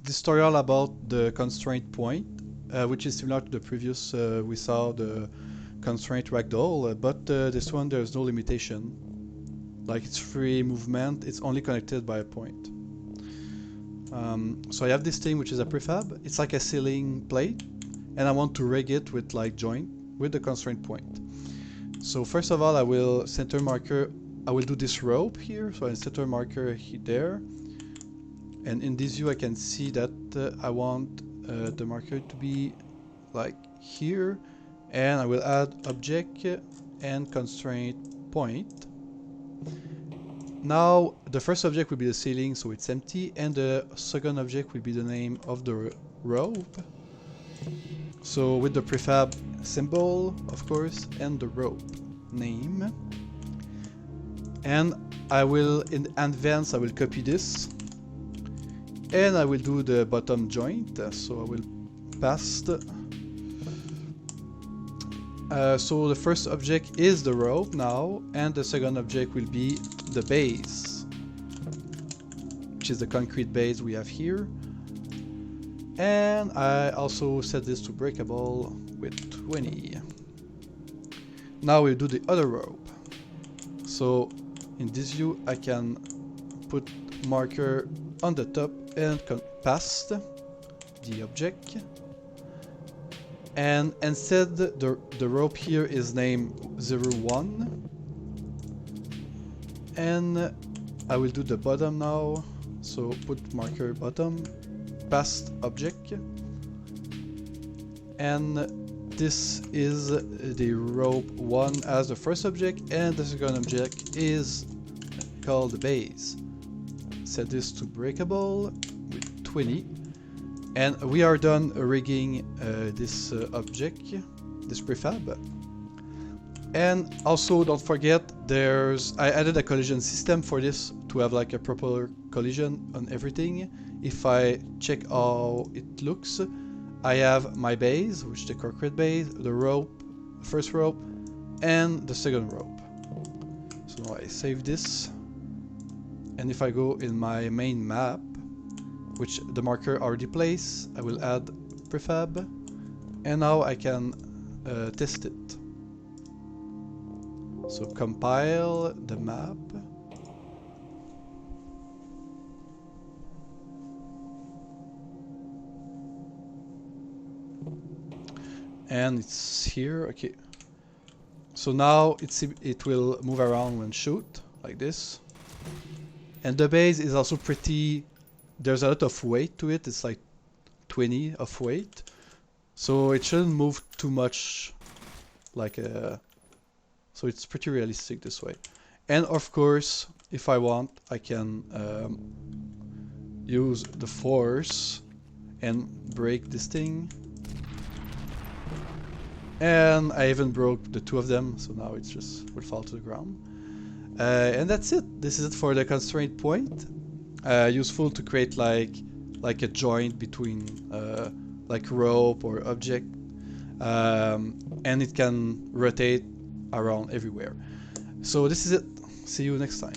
this tutorial about the constraint point, which is similar to the previous. We saw the constraint ragdoll, but this one there's no limitation. Like it's free movement, it's only connected by a point. So I have this thing which is a prefab. It's like a ceiling plate, and I want to rig it with like joint with the constraint point. So first of all, I will center marker. I will do this rope here. So I center marker here, there, and in this view I can see that I want the marker to be like here, and I will add object and constraint point. Now the first object will be the ceiling, so it's empty, and the second object will be the name of the rope. So with the prefab symbol, of course, and the rope name. And I will, in advance, I will copy this, and I will do the bottom joint. So I will pass the. So the first object is the rope now, and the second object will be the base, which is the concrete base we have here. And I also set this to breakable with 20. Now we'll do the other rope. So in this view I can put marker on the top and pass the object. And instead the rope here is named 01. And I will do the bottom now. So put marker bottom, past object. And this is the rope 1 as the first object, and the second object is called the base. Set this to breakable with 20. And we are done rigging this object, this prefab. And also don't forget, I added a collision system for this to have like a proper collision on everything. If I check how it looks, I have my base, which is the concrete base, the rope, first rope, and the second rope. So now I save this, and if I go in my main map, which the marker already placed, I will add prefab, and now I can test it. So compile the map. And it's here, okay. So now it will move around when shoot, like this. And the base is also pretty, there's a lot of weight to it, it's like 20 of weight. So it shouldn't move too much, like so it's pretty realistic this way. And of course, if I want, I can use the force and break this thing. And I even broke the two of them, so now it just will fall to the ground. And that's it. This is it for the constraint point. Useful to create like a joint between like rope or object, and it can rotate around everywhere. So this is it. See you next time.